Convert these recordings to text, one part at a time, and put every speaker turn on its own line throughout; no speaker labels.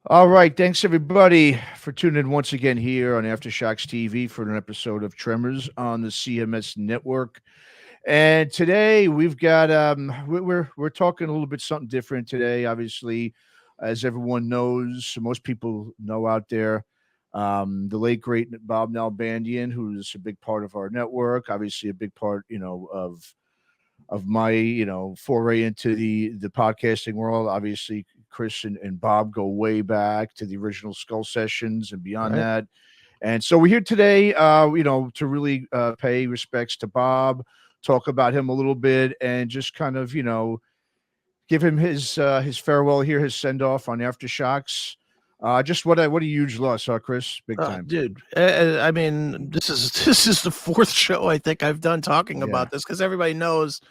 All right. Thanks, everybody, for tuning in once again here on Aftershocks TV for an episode of Tremors on the CMS network. And today we've got we're talking a little bit something different today. Obviously, as everyone knows, most people know out there, the late great Bob Nalbandian, who's a big part of our network. Obviously, a big part, of my foray into the podcasting world. Obviously, Chris and Bob go way back to the original Skull sessions and beyond
Right.
that. And so we're here today, to really pay respects to Bob, talk about him a little bit, and just kind of give him his farewell here, his send off on Aftershocks. Just what a huge loss, Chris, big time.
Dude, I mean, this is this is the fourth show I think I've done talking
Yeah.
about this because everybody knows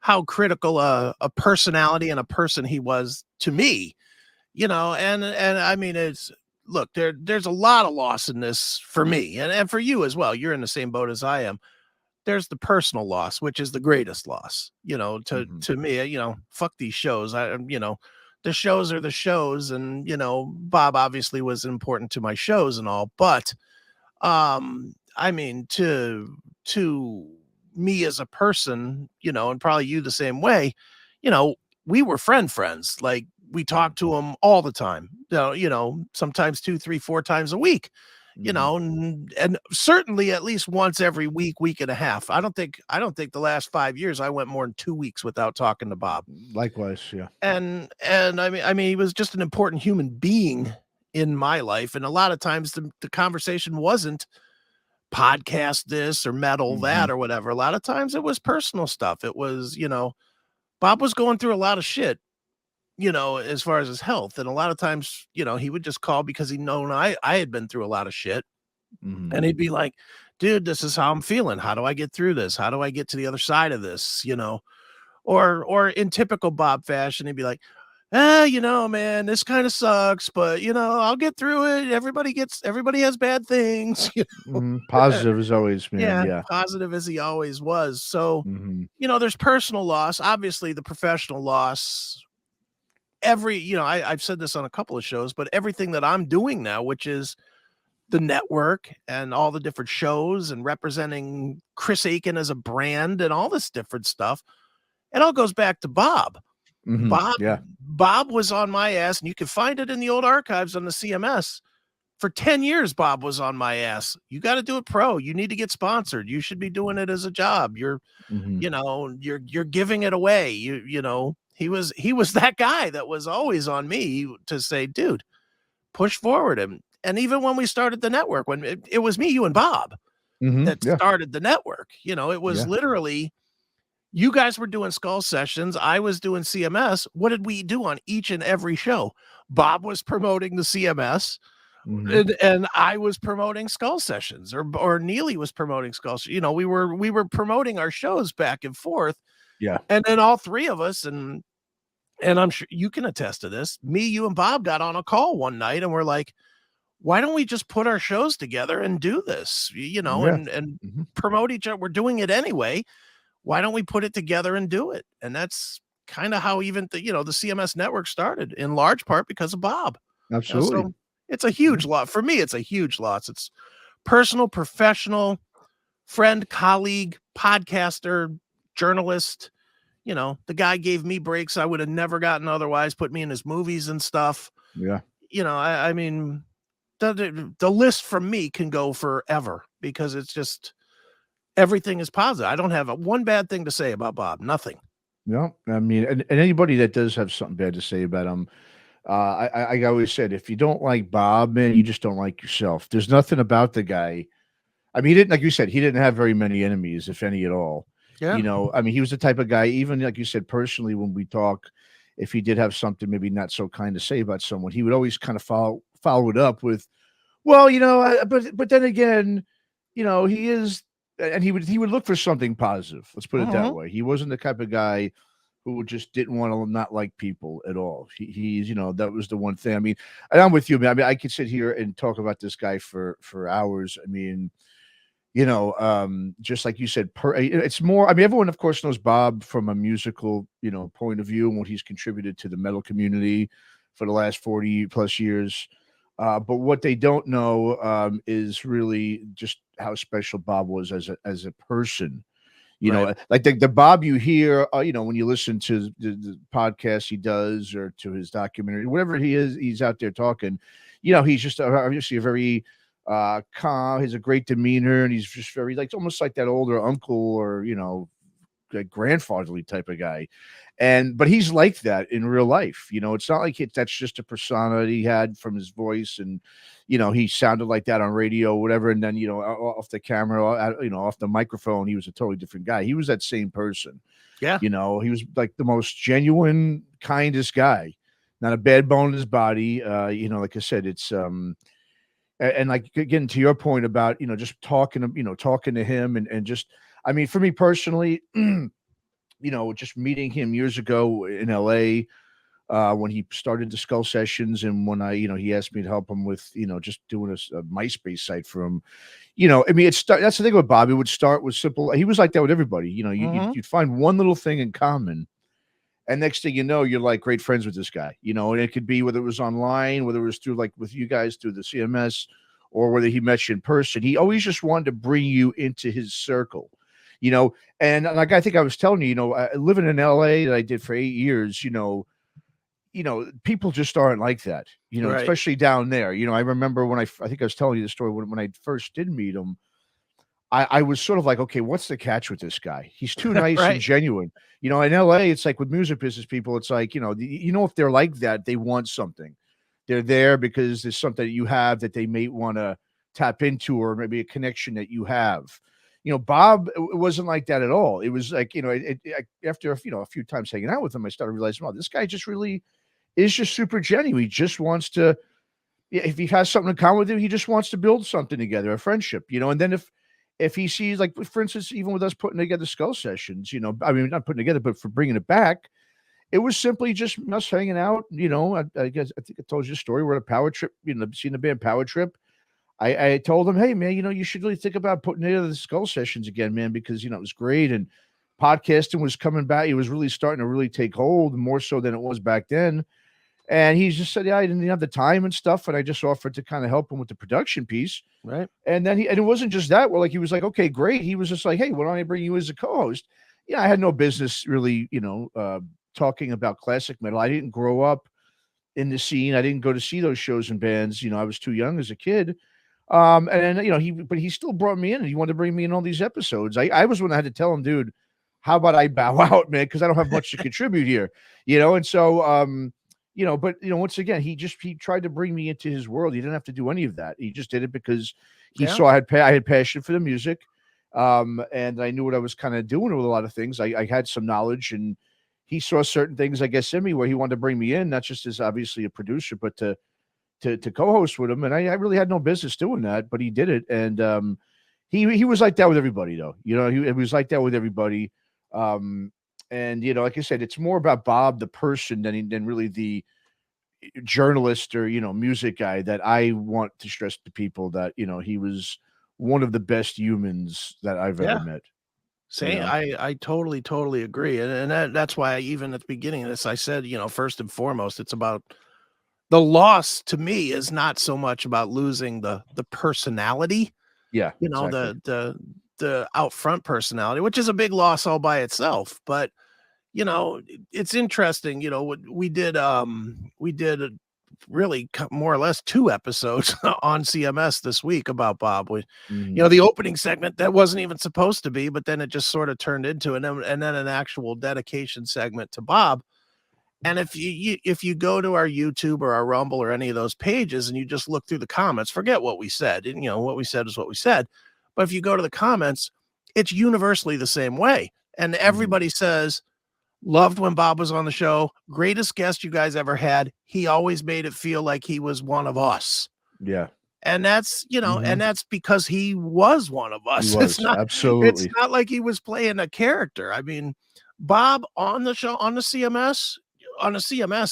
how critical a personality and a person he was to me. And I mean, it's look, there's a lot of loss in this for me and for you as well. You're in the same boat as I am. There's the personal loss, which is the greatest loss, to
Mhm.
to me. Fuck these shows. The shows are the shows, and Bob obviously was important to my shows and all, but I mean, to me as a person, and probably you the same way, you know, we were friends. Like we talked to him all the time. Sometimes 2, 3, 4 times a week.
Mhm.
And certainly at least once every week and a half. I don't think the last 5 years I went more than 2 weeks without talking to Bob.
Likewise, yeah.
And I mean, he was just an important human being in my life. And a lot of times the conversation wasn't podcast this or metal that
Mhm.
or whatever. A lot of times it was personal stuff. It was, Bob was going through a lot of shit, as far as his health. And a lot of times, he would just call because he known I had been through a lot of shit.
Mhm.
And he'd be like, dude, this is how I'm feeling. How do I get through this? How do I get to the other side of this? Or in typical Bob fashion, he'd be like, man, this kind of sucks, but I'll get through it. Everybody has bad things.
Mhm. Positive as always, man.
Yeah,
Yeah.
positive as he always was. So,
Mhm.
there's personal loss, obviously the professional loss. I've said this on a couple of shows, but everything that I'm doing now, which is the network and all the different shows and representing Chris Aiken as a brand and all this different stuff, it all goes back to Bob.
Mhm.
Bob
Yeah.
Bob was on my ass, and you can find it in the old archives on the CMS. For 10 years, Bob was on my ass. You got to do it pro. You need to get sponsored. You should be doing it as a job.
Mhm.
You're giving it away. He was that guy that was always on me to say, dude, push forward. And even when we started the network, when it was me, you, and Bob
Mhm.
that
Yeah.
started the network, it was
Yeah.
literally you guys were doing Skull sessions. I was doing CMS. What did we do on each and every show? Bob was promoting the CMS,
Mhm.
and I was promoting Skull sessions, or Neely was promoting Skull. We were promoting our shows back and forth,
Yeah.
and then all three of us, and I'm sure you can attest to this. Me, you, and Bob got on a call one night, and we're like, why don't we just put our shows together and do this?
Yeah.
And
Mhm.
promote each other. We're doing it anyway. Why don't we put it together and do it? And that's kind of how even the CMS network started, in large part because of Bob.
Absolutely.
So it's a
Yeah.
huge loss for me. It's a huge loss. It's personal, professional, friend, colleague, podcaster, journalist. The guy gave me breaks I would have never gotten otherwise. Put me in his movies and stuff.
Yeah.
I mean, the list from me can go forever because it's just everything is positive. I don't have one bad thing to say about Bob. Nothing.
No, I mean, and anybody that does have something bad to say about him, I always said, if you don't like Bob, man, you just don't like yourself. There's nothing about the guy. I mean, he didn't, like you said, he didn't have very many enemies, if any at all.
Yeah.
I mean, he was the type of guy, even like you said, personally, when we talk, if he did have something maybe not so kind to say about someone, he would always kind of follow it up with, well, but then again, he is, and he would look for something positive. Let's put it that
Mhm.
way. He wasn't the type of guy who just didn't want to not like people at all. He's, that was the one thing. I mean, and I'm with you, man. I mean, I could sit here and talk about this guy for hours. I mean, just like you said, it's more. I mean, everyone, of course, knows Bob from a musical, point of view and what he's contributed to the metal community for the last 40 plus years. But what they don't know is really just how special Bob was as a person.
Right.
Like the Bob you hear, when you listen to the podcast he does or to his documentary, whatever he's out there talking, he's just obviously a very calm. He's a great demeanor, and he's just very like almost like that older uncle or like grandfatherly type of guy. But he's like that in real life. It's not like that's just a persona that he had from his voice, and he sounded like that on radio, or whatever. And then off the camera, off the microphone, he was a totally different guy. He was that same person.
Yeah.
He was like the most genuine, kindest guy. Not a bad bone in his body. Like I said, it's and like getting to your point about just talking to him and just, I mean, for me personally, just meeting him years ago in LA, when he started the Skull Sessions, and when he asked me to help him with, just doing a MySpace site for him. I mean, that's the thing with Bob. It would start with simple. He was like that with everybody. You'd find one little thing in common, and next thing you know, you're like great friends with this guy. And it could be whether it was online, whether it was through like with you guys through the CMS, or whether he met you in person. He always just wanted to bring you into his circle. And like I think I was telling you, living in LA that I did for 8 years, people just aren't like that,
Right.
especially down there. I remember when I think I was telling you the story when I first did meet him, I was sort of like, okay, what's the catch with this guy? He's too nice and
Right.
genuine. In LA, it's like with music business people, it's like, if they're like that, they want something. They're there because there's something that you have that they may want to tap into, or maybe a connection that you have. Bob, it wasn't like that at all. It was like, after a few times hanging out with him, I started realizing, wow, this guy just really is just super genuine. He just wants to, if he has something in common with you, he just wants to build something together, a friendship, and then if he sees, like, for instance, even with us putting together Skull Sessions, I mean, not putting together, but for bringing it back, it was simply just us hanging out. I guess I think I told you the story. We're at a power trip, seeing the band Power Trip. I told him, hey, man, you should really think about putting together the Skull Sessions again, man, because, it was great. And podcasting was coming back. It was really starting to really take hold, more so than it was back then. And he just said, yeah, I didn't have the time and stuff. And I just offered to kind of help him with the production piece.
Right.
And then and it wasn't just that. Well, like, he was like, okay, great. He was just like, hey, why don't I bring you as a co-host? Yeah, I had no business really, talking about classic metal. I didn't grow up in the scene. I didn't go to see those shows and bands. I was too young as a kid. And then, but he still brought me in, and he wanted to bring me in all these episodes. I was when I had to tell him, dude, how about I bow out, man? Because I don't have much to contribute here, and so, but once again, he tried to bring me into his world. He didn't have to do any of that. He just did it because he saw I had passion for the music. And I knew what I was kind of doing with a lot of things. I had some knowledge, and he saw certain things, I guess, in me where he wanted to bring me in, not just as obviously a producer, but to co-host with him. And I really had no business doing that, but he did it. And he was like that with everybody, though. He was like that with everybody. And like I said, it's more about Bob the person than really the journalist or music guy. That I want to stress to people that he was one of the best humans that I've ever met.
Say, I totally agree. And that's why even at the beginning of this, I said, first and foremost, it's about the loss. To me, is not so much about losing the personality.
Yeah.
Exactly. The out front personality, which is a big loss all by itself. But it's interesting. We did really more or less 2 episodes on CMS this week about Bob. The opening segment that wasn't even supposed to be, but then it just sort of turned into and then an actual dedication segment to Bob. And if you go to our YouTube or our Rumble or any of those pages and you just look through the comments, forget what we said. And, what we said is what we said. But if you go to the comments, it's universally the same way. And everybody says, loved when Bob was on the show. Greatest guest you guys ever had. He always made it feel like he was one of us.
Yeah.
And that's, and that's because he was one of us.
It's
not like he was playing a character. I mean, Bob on the show, on the CMS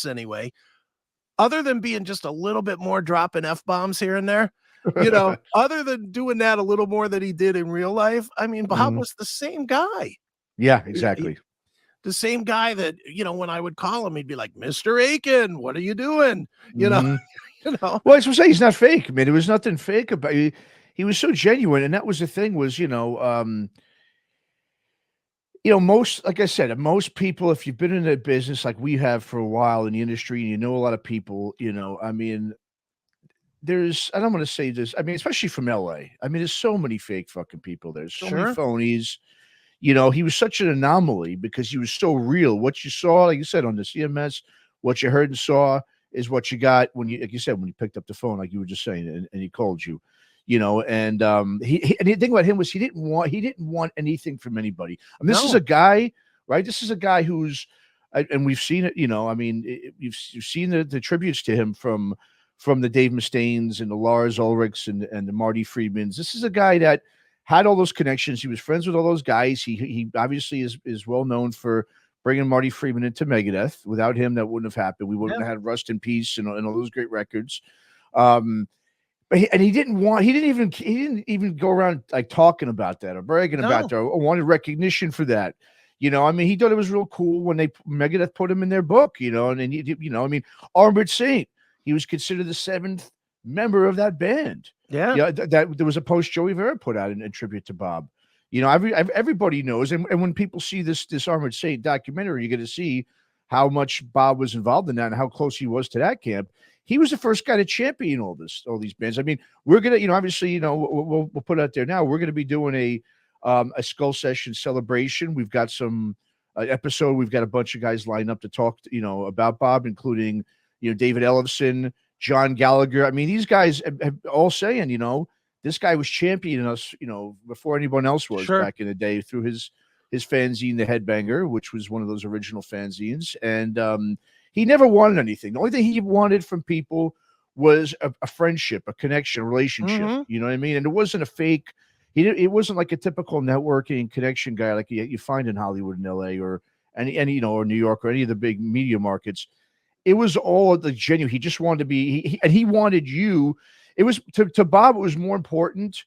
anyway, other than being just a little bit more dropping F-bombs here and there, other than doing that a little more than he did in real life, I mean, Bob was the same guy.
Yeah, exactly.
the same guy that, when I would call him, he'd be like, Mr. Aiken, what are you doing? You know,
Mhm.
you know,
Well, I was gonna say he's not fake, man. There was nothing fake about he was so genuine, and that was the thing was, most like I said, most people, if you've been in a business like we have for a while in the industry and you know a lot of people, I mean, I don't want to say this, I mean, especially from LA. I mean, there's so many fake fucking people. There's so many
sure,
phonies. He was such an anomaly because he was so real. What you saw, like you said, on the CMS, what you heard and saw is what you got when you, like you said, when you picked up the phone, like you were just saying, and he called you, and and the thing about him was he didn't want anything from anybody. I mean, this is
no,
a guy, right? This is a guy and we've seen it, I mean, you've seen the tributes to him from the Dave Mustaines and the Lars Ulrichs and the Marty Friedmans. This is a guy that had all those connections. He was friends with all those guys. He obviously is well known for bringing Marty Friedman into Megadeth. Without him, that wouldn't have happened. We wouldn't
yeah,
have had Rust in Peace and all those great records. Um, but he didn't even go around like talking about that or bragging about
no,
that or wanted recognition for that. I mean, he thought it was real cool when Megadeth put him in their book. And then I mean, Armored Saint, he was considered the seventh member of that band.
yeah,
Yeah, that there was a post Joey Vera put out in tribute to Bob. Everybody knows, and when people see this Armored Saint documentary, you're going to see how much Bob was involved in that and how close he was to that camp. He was the first guy to champion all these bands. I mean, we're gonna, obviously, we'll put it out there now. We're gonna be doing a Skull Session celebration. We've got some episode. We've got a bunch of guys lined up to talk, about Bob, including David Ellefson, John Gallagher. I mean, these guys have all saying, this guy was championing us, before anyone else was
sure,
back in the day through his fanzine, The Headbanger, which was one of those original fanzines. And he never wanted anything. The only thing he wanted from people was a friendship, a connection, a relationship.
mm-hmm,
You know what I mean? And it wasn't a fake. It wasn't like a typical networking connection guy like you find in Hollywood and LA or any or New York or any of the big media markets. It was all the genuine. He just wanted to be, and he wanted you. It was to Bob. It was more important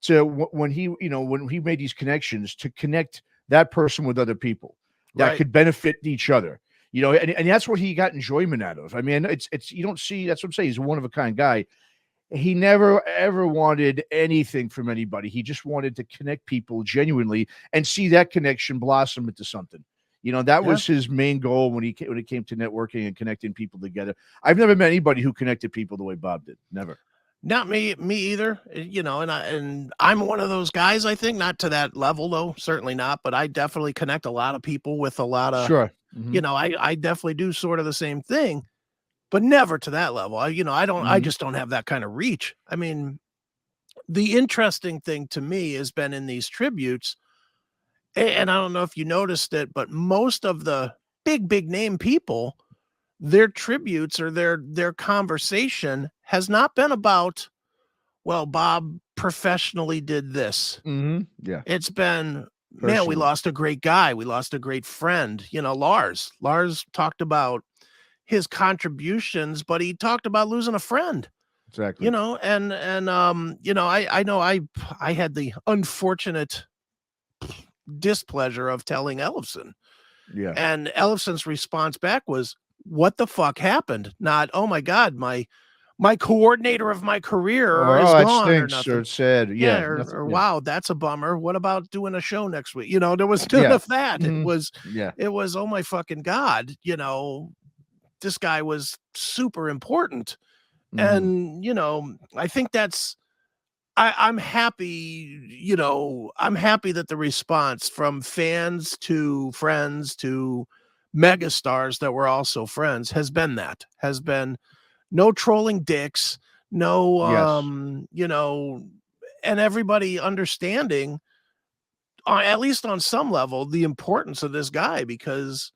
to when he made these connections to connect that person with other people that
right,
could benefit each other. And that's what he got enjoyment out of. I mean, it's you don't see. That's what I'm saying. He's a one of a kind guy. He never ever wanted anything from anybody. He just wanted to connect people genuinely and see that connection blossom into something. That
yeah.
was his main goal when it came to networking and connecting people together. I've never met anybody who connected people the way Bob did. Never.
Not me either. And I'm one of those guys. I think not to that level though, certainly not. But I definitely connect a lot of people with a lot of,
Sure. Mhm.
I definitely do sort of the same thing, but never to that level. I
Mhm.
just don't have that kind of reach. I mean, the interesting thing to me has been in these tributes, and I don't know if you noticed it, but most of the big name people, their tributes or their conversation has not been about, well, Bob professionally did this.
Mhm. Yeah.
It's been, man, we
Personally.
lost a great guy. We lost a great friend. Lars. Lars talked about his contributions, but he talked about losing a friend.
Exactly.
I know I had the unfortunate displeasure of telling Ellefson,
Yeah.
and Ellefson's response back was, "What the fuck happened?" Not, "Oh my god, my coordinator of my career
Or,
is
"Oh, that
gone," or
stinks," or
nothing.
"It's sad."
Yeah,
Yeah. Nothing.
or
Yeah.
"Wow, that's a bummer. What about doing a show next week?" There was none
Yeah.
of that. It
Mhm.
was
Yeah.
it was, "Oh my fucking god," this guy was super important.
Mhm.
And, I think I'm happy, I'm happy that the response from fans to friends to megastars that were also friends has been no trolling dicks, no,
Yes.
and everybody understanding, at least on some level, the importance of this guy because,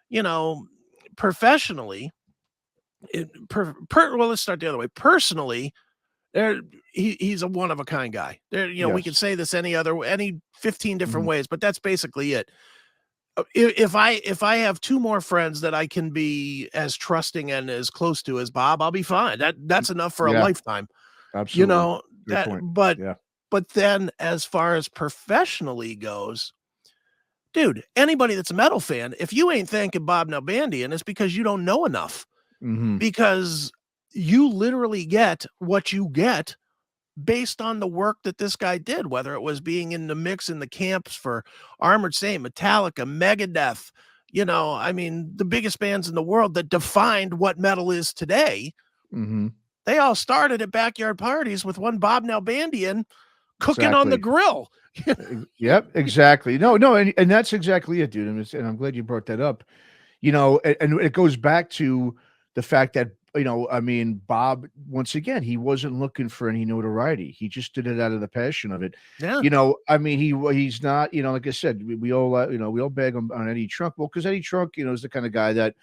you know, professionally, well, let's start the other way. Personally, there he's a one of a kind guy. We could
Yes.
say this any 15 different
Mhm.
ways, but that's basically it. If I have two more friends that I can be as trusting and as close to as Bob, I'll be fine. That's enough for a
Yeah.
lifetime. You
Absolutely.
know,
Great
that
point.
but
Yeah.
but then as far as professionally goes, dude, anybody that's a metal fan, if you ain't thanking Bob Nalbandian, it's because you don't know enough.
Mhm.
Because you literally get what you get based on the work that this guy did, whether it was being in the mix in the camps for Armored Saint, Metallica, Megadeth, I mean, the biggest bands in the world that defined what metal is today.
Mhm.
They all started at backyard parties with one Bob Nalbandian cooking on the
Exactly.
grill.
Yep, exactly. No, and that's exactly it, dude, and I'm glad you brought that up. And it goes back to the fact that, I mean, Bob, once again, he wasn't looking for any notoriety. He just did it out of the passion of it.
Yeah.
I mean, he's not, like I said, we all, we all bag him on Eddie Trunk. Well, because Eddie Trunk, is the kind of guy that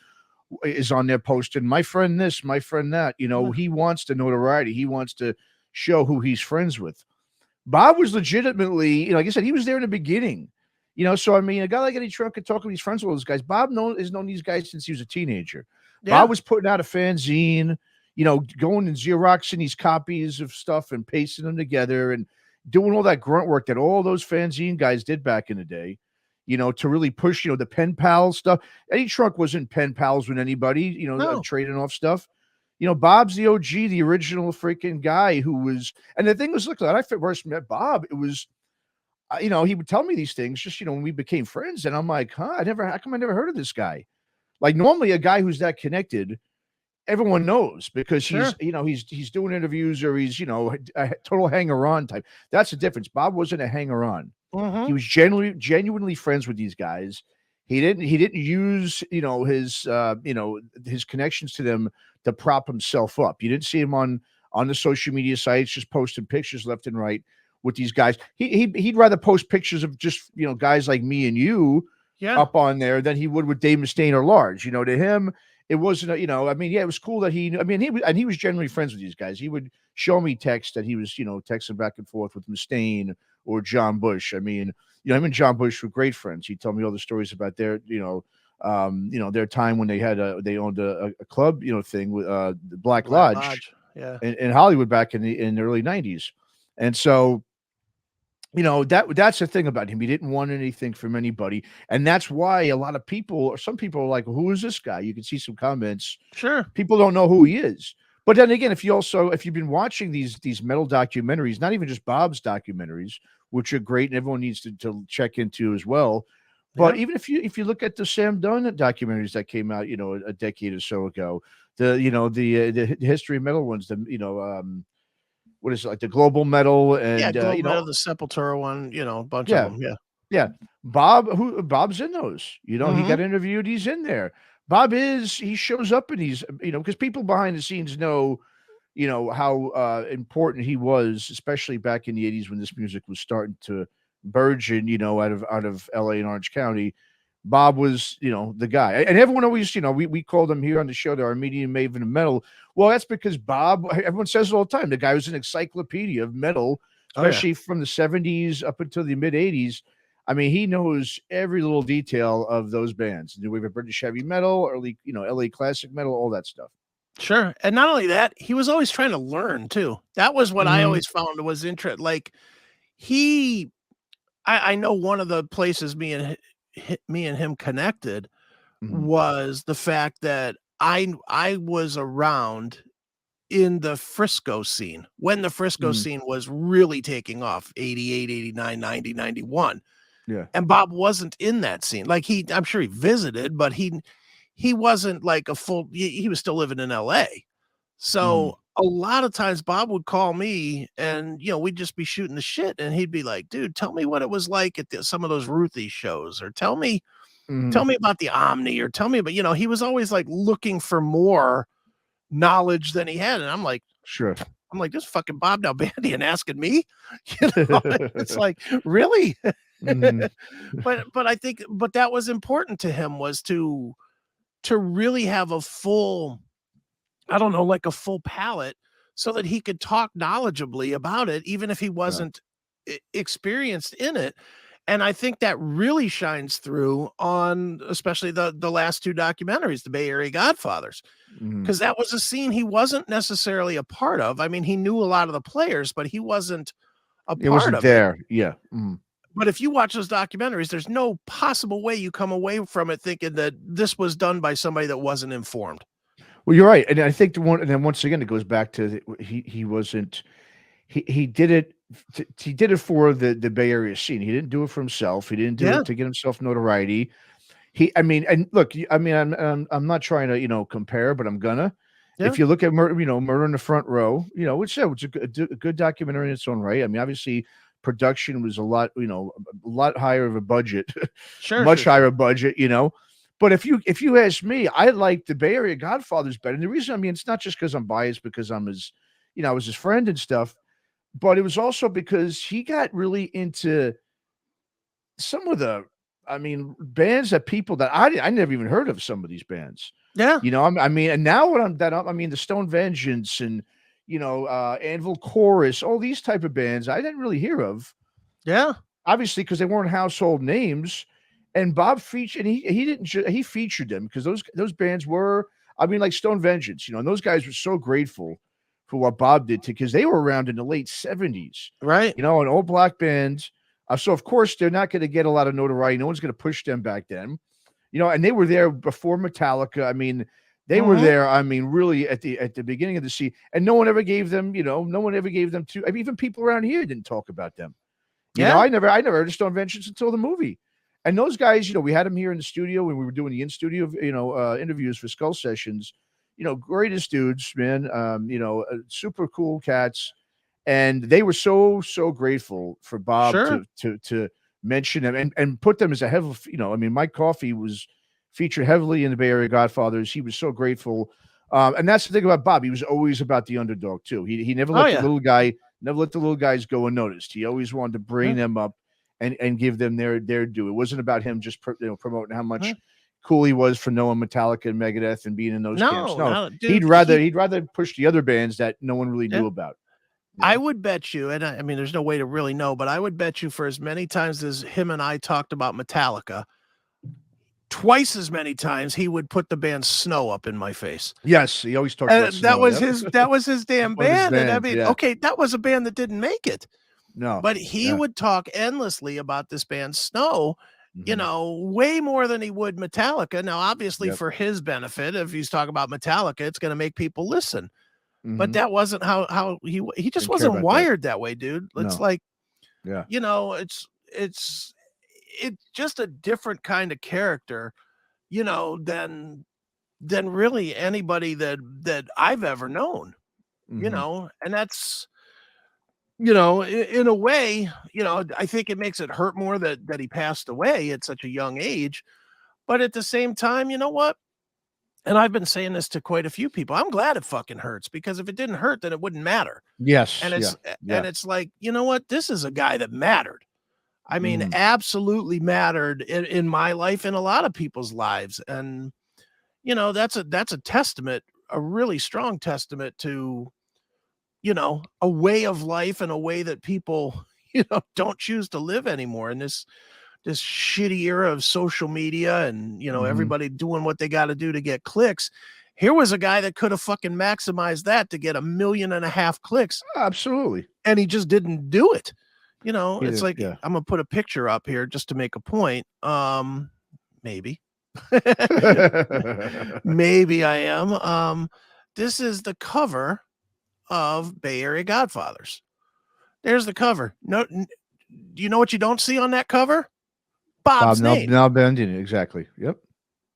is on there posting, my friend this, my friend that. He wants the notoriety. He wants to show who he's friends with. Bob was legitimately, like I said, he was there in the beginning. So I mean, a guy like Eddie Trunk could talk with his friends with those guys. Bob has known these guys since he was a teenager.
Yeah.
Bob was putting out a fanzine, going and Xeroxing these copies of stuff and pasting them together and doing all that grunt work that all those fanzine guys did back in the day, to really push, the pen pal stuff. Eddie Trunk wasn't pen pals with anybody,
No.
trading off stuff. Bob's the OG, the original freaking guy who was, and the thing was, look, when I first met Bob, it was, he would tell me these things just, when we became friends. And I'm like, how come I never heard of this guy? Like, normally a guy who's that connected, everyone knows because
Sure.
he's doing interviews or he's, a total hanger on type. That's the difference. Bob wasn't a hanger on. He was genuinely friends with these guys. He didn't use, his connections to them to prop himself up. You didn't see him on the social media sites just posting pictures left and right with these guys. He'd rather post pictures of just, guys like me and you up on there than he would with Dave Mustaine or Large. To him, it wasn't, I mean, yeah, it was cool that he was generally friends with these guys. He would show me texts that he was, texting back and forth with Mustaine or John Bush. I mean, him and John Bush were great friends. He told me all the stories about their, their time when they owned a club, thing with the Black Lodge,
Yeah.
in Hollywood back in the early 90s. And so, that's the thing about him. He didn't want anything from anybody. And that's why a lot of people, or some people are like, who is this guy? You can see some comments.
Sure.
People don't know who he is. But then again, if you've been watching these metal documentaries, not even just Bob's documentaries, which are great and everyone needs to check into as well. But even if you look at the Sam Dunn documentaries that came out, a decade or so ago, the history of metal ones, what is it, like the Global Metal and
Global Metal, the Sepultura one, a bunch of them.
yeah. Bob's in those. He
Mhm.
got interviewed. He's in there. He shows up in these, because people behind the scenes know, how important he was, especially back in the 80s when this music was starting to burgeon, out of LA and Orange County. Bob was, the guy. And everyone always, we called him here on the show, our medium maven of metal. Well, that's because Bob, everyone says it all the time, the guy was an encyclopedia of metal, especially from the 70s up until the mid 80s. I mean, he knows every little detail of those bands. Do we have a British heavy metal, early, LA classic metal, all that stuff.
Sure. And not only that, he was always trying to learn too. That was what I always found was interesting. Like I know one of the places me and him connected was the fact that I was around in the Frisco scene when the Frisco scene was really taking off, 88, 89, 90, 91.
Yeah.
And Bob wasn't in that scene. Like I'm sure he visited, but he wasn't like a full, he was still living in LA. So a lot of times Bob would call me and, we'd just be shooting the shit. And he'd be like, dude, tell me what it was like at some of those Ruthie shows, or tell me about the Omni, or tell me about, he was always like looking for more knowledge than he had. And I'm like,
sure.
I'm like, this fucking Bob Nalbandian asking me, it's like, really? But I think, that was important to him, was to really have a full, I don't know, like a full palette, so that he could talk knowledgeably about it, even if he wasn't experienced in it. And I think that really shines through on, especially the last two documentaries, the Bay Area Godfathers, because that was a scene he wasn't necessarily a part of. I mean, he knew a lot of the players, but he wasn't a part of
there.
it.
Yeah.
But if you watch those documentaries, there's no possible way you come away from it thinking that this was done by somebody that wasn't informed.
Well, you're right, and I think and then once again, it goes back to he wasn't he did it he did it for the Bay Area scene. He didn't do it for himself. He didn't do
Yeah.
it to get himself notoriety. I mean, and look, I mean, I'm not trying to compare, but I'm gonna.
Yeah.
If you look at Murder in the Front Row, it's a good documentary in its own right. I mean, obviously, production was a lot higher of a budget, much higher budget, But if you ask me, I like the Bay Area Godfathers better. And the reason, I mean, it's not just because I'm biased, because I'm I was his friend and stuff, but it was also because he got really into some of the, I mean, bands that people that I never even heard of some of these bands.
Yeah.
I mean, and now I mean, the Stone Vengeance and, Anvil Chorus, all these type of bands I didn't really hear of.
Yeah.
Obviously, because they weren't household names. And Bob featured, and he featured them because those bands were, I mean, like Stone Vengeance, and those guys were so grateful for what Bob did because they were around in the late 70s,
right?
An old black band. So of course they're not going to get a lot of notoriety. No one's going to push them back then, and they were there before Metallica. I mean, they were there. I mean, really at the beginning of the scene, and no one ever gave them, no one ever gave them to. I mean, even people around here didn't talk about them. I never heard of Stone Vengeance until the movie. And those guys, we had them here in the studio when we were doing the in-studio, interviews for Skull Sessions. Greatest dudes, man. Super cool cats, and they were so grateful for Bob to mention them and put them as a heavy. I mean, Mike Coffey was featured heavily in the Bay Area Godfathers. He was so grateful, and that's the thing about Bob. He was always about the underdog too. He never let the little guy, never let the little guys go unnoticed. He always wanted to bring them up and give them their due. It wasn't about him just promoting how much cool he was for knowing Metallica and Megadeth and being in those camps. No, dude, he'd rather push the other bands that no one really knew about.
I would bet you, and I mean, there's no way to really know, but I would bet you for as many times as him and I talked about Metallica, twice as many times he would put the band Snow up in my face.
Yes, he always talked about Snow.
That was his damn band. And I mean, okay, that was a band that didn't make it.
No,
but he would talk endlessly about this band Snow, way more than he would Metallica. Now, obviously, for his benefit, if he's talking about Metallica, it's going to make people listen. But that wasn't how he just wasn't wired that way, dude. It's like, it's just a different kind of character, than really anybody that I've ever known, and that's. In a way, I think it makes it hurt more that he passed away at such a young age. But at the same time, you know what? And I've been saying this to quite a few people. I'm glad it fucking hurts, because if it didn't hurt, then it wouldn't matter.
Yes.
And it's like, you know what? This is a guy that mattered. I mean, absolutely mattered in my life, in a lot of people's lives. And, that's a testament, a really strong testament to, a way of life and a way that people, don't choose to live anymore in this shitty era of social media and, everybody doing what they got to do to get clicks. Here was a guy that could have fucking maximized that to get 1.5 million clicks.
Absolutely.
And he just didn't do it. It's like, I'm going to put a picture up here just to make a point. Maybe. Maybe I am. This is the cover of Bay Area Godfathers. There's the cover. No, do you know what you don't see on that cover? Bob's name.
Nalbandian, exactly. Yep.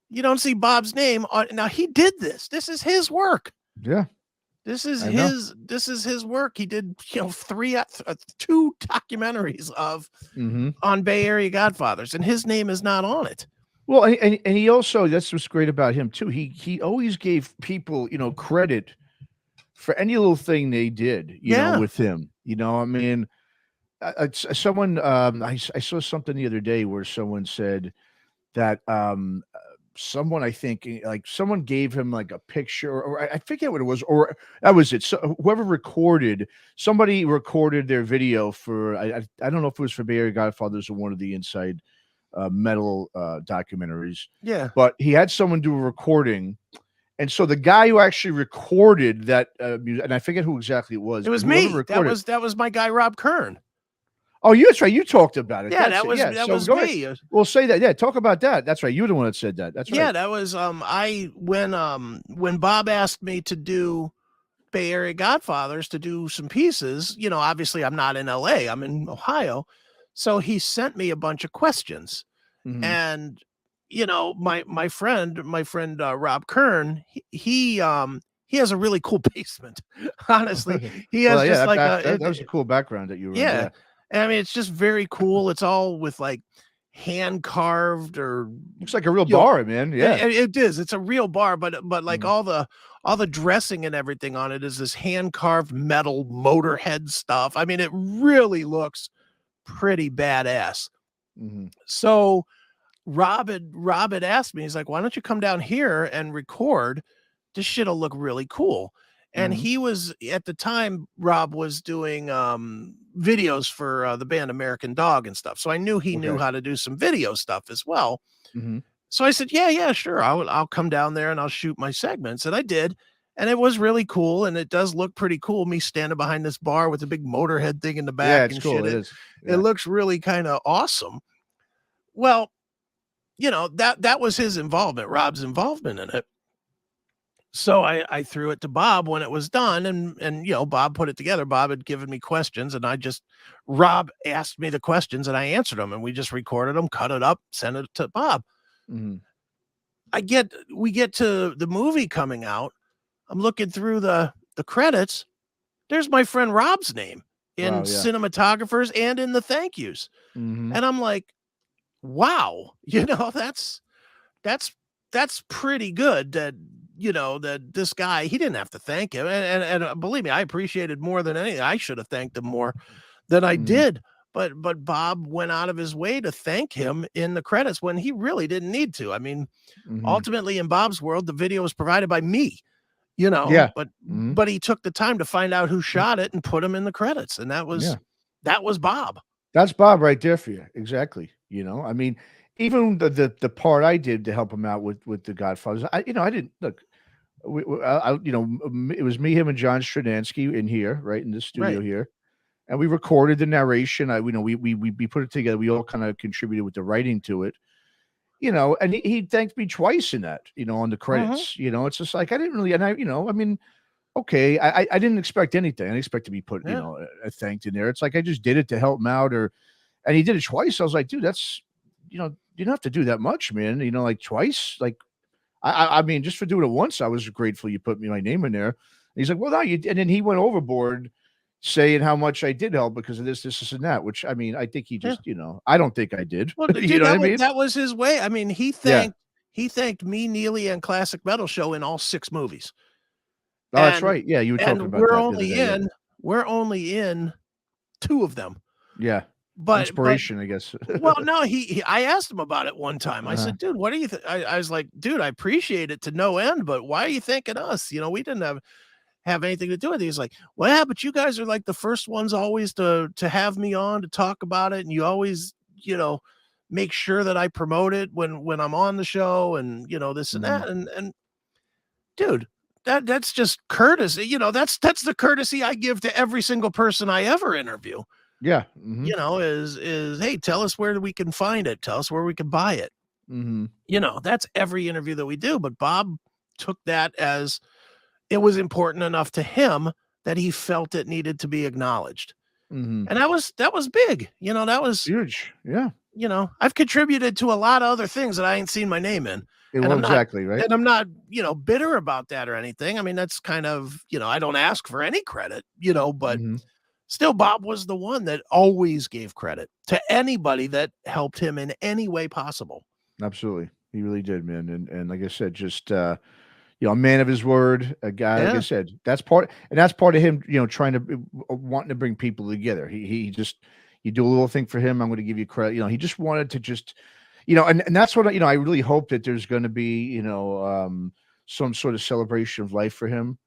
You don't see Bob's name on. Now he did this. This is his work.
Yeah.
This is his work. He did 2 documentaries on Bay Area Godfathers, and his name is not on it.
Well, and he also, that's what's great about him too. He always gave people credit for any little thing they did, with him. I mean, someone, I saw something the other day where someone said that someone, I think, like someone gave him like a picture, or I forget what it was, or that was it. So somebody recorded their video for, I don't know if it was for Bay Area Godfathers or one of the Inside Metal documentaries.
Yeah.
But he had someone do a recording. And so the guy who actually recorded that, and I forget who exactly it was.
It was me. That was my guy, Rob Kern.
Oh, that's right. You talked about it.
Yeah,
That's it. Yeah.
that
So
was
go ahead.
me.
We'll say that. Yeah. Talk about that. That's right. You're the one that said that. That's right.
Yeah, that was I when Bob asked me to do Bay Area Godfathers, to do some pieces, you know, obviously I'm not in LA, I'm in Ohio. So he sent me a bunch of questions.
Mhm.
And you know, my friend Rob Kern, he has a really cool basement. Honestly, he has
Well, yeah,
just like
that was a cool background that you were in.
yeah.
Yeah.
I mean, it's just very cool. It's all with like hand carved or
Looks like a real
you know,
bar, man. Yeah.
it is. It's a real bar, but like
Mhm.
all the dressing and everything on it is this hand carved metal motorhead stuff. I mean, it really looks pretty badass.
Mhm.
So Rob had asked me, he's like, why don't you come down here and record? This shit'll look really cool. And
Mhm.
he was at the time, Rob was doing videos for the band American Dog and stuff. So I knew he knew
Okay.
how to do some video stuff as well.
Mhm.
So I said, yeah, sure. I'll come down there and I'll shoot my segments. And I did. And it was really cool. And it does look pretty cool. Me standing behind this bar with a big motorhead thing in the
Yeah,
back
it's
and
cool.
shit.
It is.
It
Yeah.
looks really kind of awesome. Well, you know, that was his involvement, Rob's involvement in it. So I threw it to Bob when it was done, and you know, Bob put it together. Bob had given me questions, and Rob asked me the questions, and I answered them, and we just recorded them, cut it up, sent it to Bob.
Mhm.
We get to the movie coming out. I'm looking through the credits. There's my friend Rob's name in
Wow. Yeah.
cinematographers and in the thank yous,
Mhm.
and I'm like, wow, you know, that's that's pretty good that you know that this guy, he didn't have to thank him, and believe me, I appreciated more than anything. I should have thanked him more than I
Mhm.
did, but Bob went out of his way to thank him in the credits when he really didn't need to. I mean,
Mhm.
ultimately in Bob's world the video was provided by me, you know,
Yeah. Mhm.
but he took the time to find out who shot it and put him in the credits, and
Yeah.
that was Bob.
That's Bob right there for you. Exactly. I mean, even the part I did to help him out with the Godfathers, I didn't look. It was me, him, and John Stradansky in here, right in the studio
Right.
here, and we recorded the narration. We put it together. We all kind of contributed with the writing to it, and he thanked me twice in that, on the
Mhm.
credits. It's just like I didn't really, and I mean, okay, I didn't expect anything. I didn't expect to be put,
Yeah.
thanked in there. It's like I just did it to help him out, and he did it twice. I was like, dude, that's, you don't have to do that much, man. Like twice, like I mean, just for doing it once, I was grateful you put my name in there. And he's like, well, no, you, and then he went overboard saying how much I did help because of this, and that. Which I mean, I think he
Yeah.
just, I don't think I did.
Well,
You
dude,
know what I mean?
that was his way. I mean,
Yeah.
he thanked me, Neely, and Classic Metal Show in all 6 movies.
Oh, that's
And
right. Yeah, you were talking
and
about that the other day. Yeah.
we're only in 2 of them.
Yeah.
But
Inspiration, I guess.
well, no, I asked him about it one time. I
Uh-huh.
said, "Dude, what do you I was like, "Dude, I appreciate it to no end, but why are you thanking us? You know, we didn't have anything to do with it." He's like, "Well, yeah, but you guys are like the first ones always to have me on to talk about it, and you always, you know, make sure that I promote it when I'm on the show and, you know, this and
Mhm.
that." And dude, that's just courtesy. You know, that's the courtesy I give to every single person I ever interview.
Yeah. Mhm.
You know, is hey, tell us where we can find it. Tell us where we can buy it.
Mhm.
You know, that's every interview that we do. But Bob took that as it was important enough to him that he felt it needed to be acknowledged.
Mhm.
And that was big. You know, that was,
Huge. Yeah.
you know, I've contributed to a lot of other things that I ain't seen my name in. And
Well, exactly, right?
I'm not, you know, bitter about that or anything. I mean, that's kind of, you know, I don't ask for any credit, you know, but
Mhm.
still Bob was the one that always gave credit to anybody that helped him in any way possible.
Absolutely. He really did, man. And like I said, just a man of his word, a guy, like I
Yeah.
said, that's part of him, trying to wanting to bring people together. He just you do a little thing for him, I'm going to give you credit. He just wanted to just, and that's what I really hope that there's going to be, some sort of celebration of life for him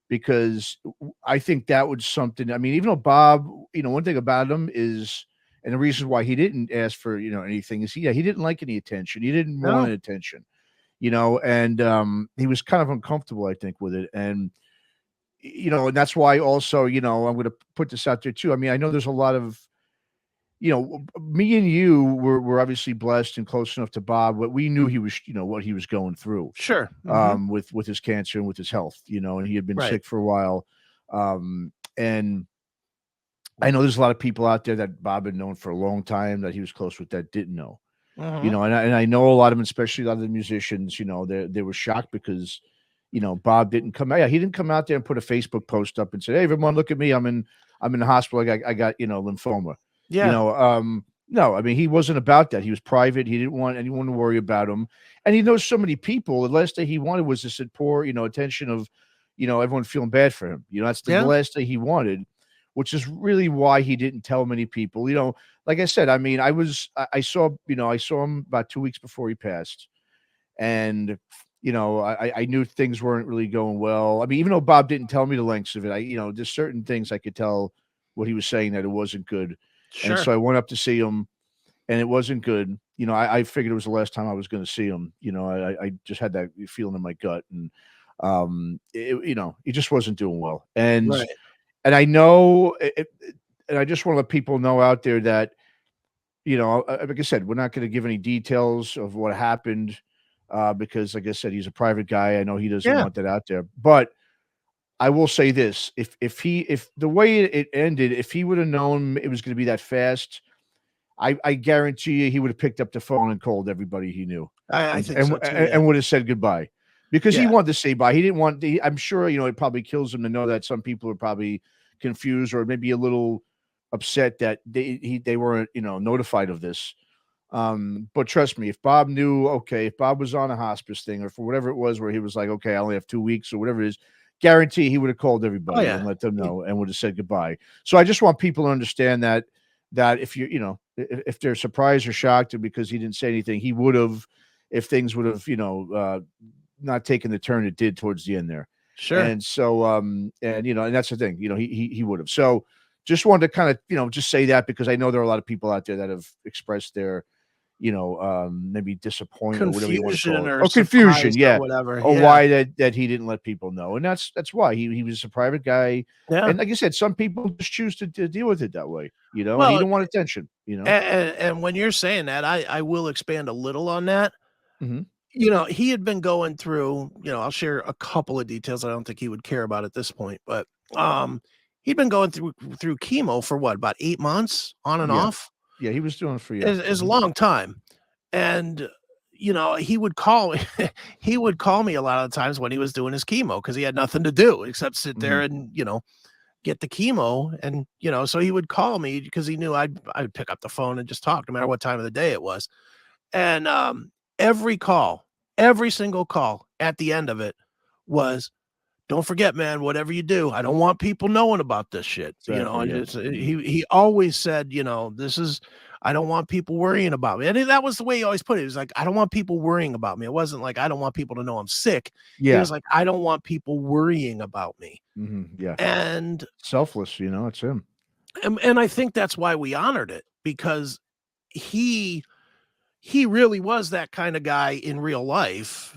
because I think that was something. I mean, even though Bob, one thing about him is, and the reason why he didn't ask for, anything is he didn't like any attention. He didn't want
No.
any attention, and he was kind of uncomfortable, I think, with it. And, and that's why also, I'm going to put this out there too. I mean, I know there's a lot of, me and you were obviously blessed and close enough to Bob, but we knew he was, what he was going through,
Sure. Mhm.
with his cancer and with his health, and he had been
Right.
sick for a while. And I know there's a lot of people out there that Bob had known for a long time that he was close with that didn't know,
Mhm.
and I know a lot of them, especially a lot of the musicians, they were shocked because, Bob didn't come out. Yeah, he didn't come out there and put a Facebook post up and say, "Hey, everyone, look at me. I'm in the hospital. I got lymphoma."
Yeah.
No, I mean, he wasn't about that. He was private. He didn't want anyone to worry about him. And he knows so many people. The last thing he wanted was this poor, attention of, everyone feeling bad for him. That's the
Yeah.
last thing he wanted, which is really why he didn't tell many people. Like I said, I mean, I saw, I saw him about 2 weeks before he passed. And, I knew things weren't really going well. I mean, even though Bob didn't tell me the lengths of it, there's certain things I could tell what he was saying that it wasn't good. And
Sure.
so I went up to see him and it wasn't good. I figured it was the last time I was going to see him. I just had that feeling in my gut, and he just wasn't doing well. And
Right.
and I know, and I just want to let people know out there that like I said, we're not going to give any details of what happened, because, like I said, he's a private guy. I know he doesn't
Yeah.
want that out there, but I will say this: if the way it ended, if he would have known it was going to be that fast, I guarantee you he would have picked up the phone and called everybody he knew,
I
and
think
and
so too. Yeah.
and would have said goodbye, because he
Yeah.
wanted to say bye. He didn't want. I'm sure it probably kills him to know that some people are probably confused or maybe a little upset that they weren't notified of this. But trust me, if Bob knew, okay, if Bob was on a hospice thing or for whatever it was, where he was like, okay, I only have 2 weeks or whatever it is, guarantee he would have called
Oh
everybody
yeah.
and let them
He-
know and would have said goodbye. So I just want people to understand that if if they're surprised or shocked because he didn't say anything, he would have, if things would have, not taken the turn it did towards the end there.
Sure.
And so, and that's the thing, he would have. So just wanted to kind of, just say that because I know there are a lot of people out there that have expressed their, maybe disappointment or whatever you want to call
Confusion
it,
or
or confusion,
surprise or
yeah,
whatever.
or
Yeah.
why that he didn't let people know, and that's why he was a private guy,
Yeah.
and like I said, some people just choose to deal with it that way, and he
Well,
don't want attention,
and when you're saying that, I will expand a little on that.
Mhm.
He had been going through, I'll share a couple of details I don't think he would care about at this point, but, he'd been going through chemo for what, about 8 months on and
Yeah,
off?
yeah, he was doing it for
Is a long time, and, he would call me he would call me a lot of the times when he was doing his chemo because he had nothing to do except sit there
Mhm.
and, get the chemo, and, so he would call me because he knew I'd pick up the phone and just talk no matter what time of the day it was. And, every call, every single call at the end of it was, "Don't forget, man, whatever you do, I don't want people knowing about this shit,"
Exactly,
and
yeah.
it's
Mhm.
he always said, "This is I don't want people worrying about me," and that was the way he always put it. He was like, "I don't want people worrying about me." It wasn't like, "I don't want people to know I'm sick." He
Yeah.
was like, "I don't want people worrying about me,"
Mhm, yeah.
and
Selfless, it's him.
and I think that's why we honored it because he he really was that kind of guy in real life,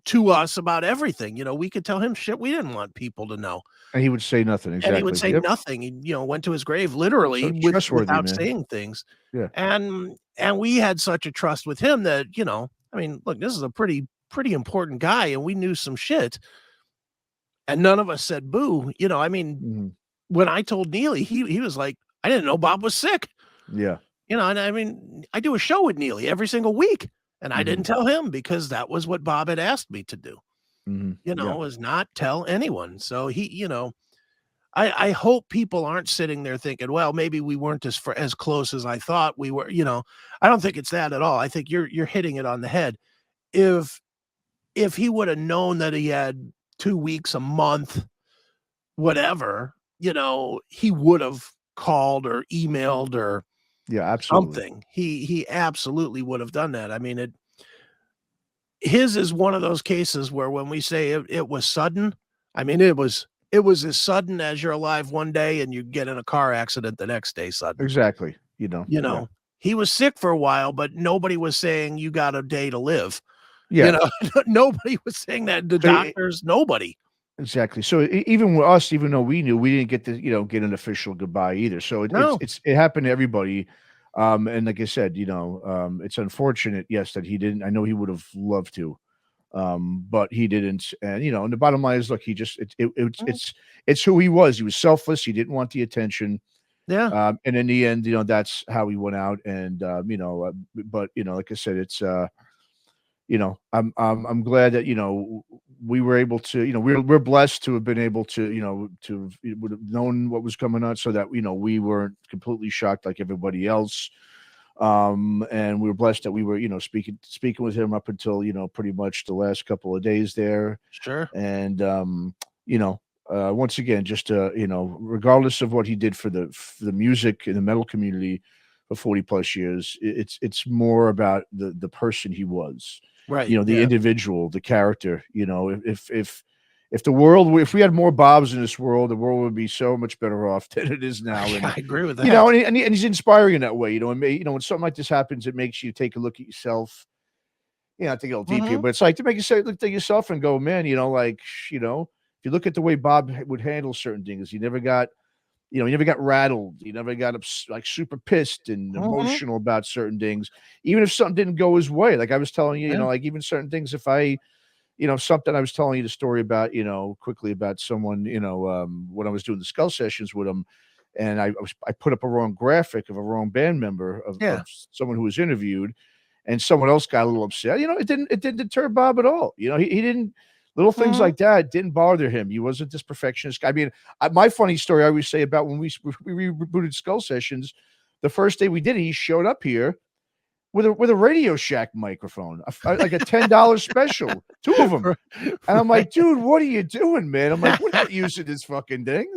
to us about everything. We could tell him shit we didn't want people to know.
And he would say nothing,
And he would
exactly.
say
Yep.
nothing. He, went to his grave
So
literally
trustworthy,
without
man.
saying things.
Yeah.
And we had such a trust with him that, I mean, look, this is a pretty important guy, and we knew some shit. And none of us said boo. I mean,
Mhm.
when I told Neely, he was like, I didn't know Bob was sick.
Yeah.
And I mean, I do a show with Neely every single week, and I didn't
Mhm.
tell him because that was what Bob had asked me to do,
Mhm. Yeah.
was not tell anyone. So I hope people aren't sitting there thinking, well, maybe we weren't as close as I thought we were. I don't think it's that at all. I think you're hitting it on the head. If if he would have known that he had 2 weeks, a month, whatever, he would have called or emailed or
Yeah, absolutely.
something. He absolutely would have done that. I mean, his is one of those cases where when we say it was sudden, I mean, it was as sudden as you're alive one day and you get in a car accident the next day sudden.
Exactly,
You
yeah.
know, he was sick for a while, but nobody was saying you got a day to live. You
Yeah.
know, nobody was saying that. The
So,
doctors, nobody.
Exactly. So even with us, even though we knew, we didn't get to, get an official goodbye either. So
No.
it happened to everybody. And like I said, it's unfortunate, yes, that he didn't. I know he would have loved to, but he didn't. And and the bottom line is, look, he just
Mhm.
it's who he was. He was selfless. He didn't want the attention.
Yeah.
And in the end, that's how he went out. And but like I said, it's I'm glad that we were able to, we're blessed to have been able to, to would have known what was coming on, so that we weren't completely shocked like everybody else. And we were blessed that we were, speaking with him up until pretty much the last couple of days there.
Sure.
And you know once again, just regardless of what he did for the music and the metal community for 40 plus years, it's more about the person he was,
Right.
the
Yeah.
individual, the character. If the world, if we had more Bobs in this world, the world would be so much better off than it is now.
I
And
agree with that.
and he's inspiring in that way. When something like this happens, it makes you take a look at yourself. I think it'll deep here,
Hmm.
but it's like to make you say, look at yourself and go, man, like, if you look at the way Bob would handle certain things, he never got rattled. He never got like super pissed and
Hmm.
emotional about certain things, even if something didn't go his way. Like I was telling you,
Yeah.
like even certain things, if I, something I was telling you the story about, quickly about someone, when I was doing the skull sessions with him, and I put up a wrong graphic of a wrong band member
Yeah.
of someone who was interviewed, and someone else got a little upset. It didn't deter Bob at all. He didn't. Little things
Hmm.
like that didn't bother him. He wasn't this perfectionist guy. I mean, my funny story I always say about when we rebooted Skull Sessions, the first day we did it, he showed up here with a Radio Shack microphone, like a $10 special, two of them. And I'm like,
Right.
dude, what are you doing, man? I'm like, we're not using this fucking thing.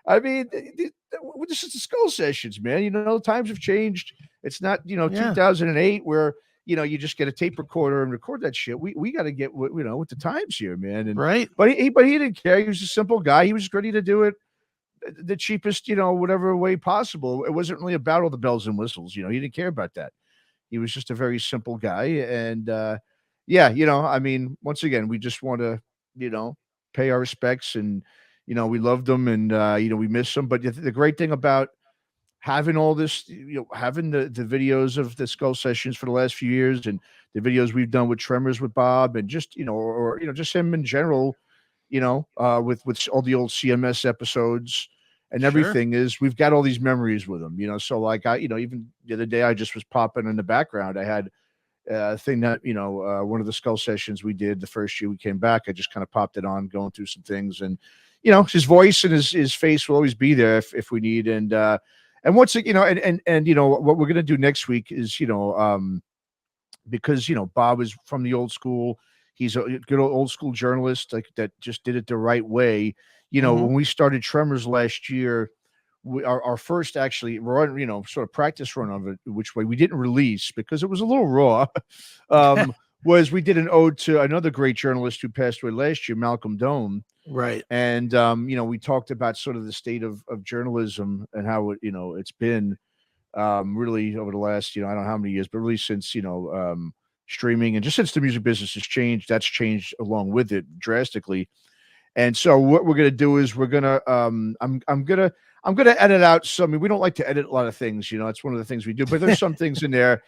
I mean, this is the Skull Sessions, man. Times have changed. It's not,
Yeah.
2008 where, you just get a tape recorder and record that shit. We got to get, with the times here, man. And,
Right.
but he didn't care. He was a simple guy. He was ready to do it the cheapest, whatever way possible. It wasn't really about all the bells and whistles. He didn't care about that. He was just a very simple guy. And yeah, I mean, once again, we just want to, pay our respects. And, we loved him, and, we miss him. But the great thing about having all this, having the videos of the skull sessions for the last few years, and the videos we've done with Tremors with Bob, and just, or just him in general, with all the old CMS episodes and
Sure.
everything, is we've got all these memories with him. So like even the other day, I just was popping in the background. I had thing that one of the skull sessions we did the first year we came back. I just kind of popped it on, going through some things, and his voice and his face will always be there if we need. And once it, and what we're gonna do next week is because Bob is from the old school. He's a good old school journalist, like that just did it the right way.
Hmm.
When we started Tremors last year, our first actually run, sort of practice run of it, which way we didn't release because it was a little raw. um, was we did an ode to another great journalist who passed away last year, Malcolm Dome.
Right.
And we talked about sort of the state of journalism and how it's been really over the last, I don't know how many years, but really since, streaming, and just since the music business has changed, that's changed along with it drastically. And so what we're gonna do is we're gonna I'm gonna edit out some. We don't like to edit a lot of things, it's one of the things we do, but there's some things in there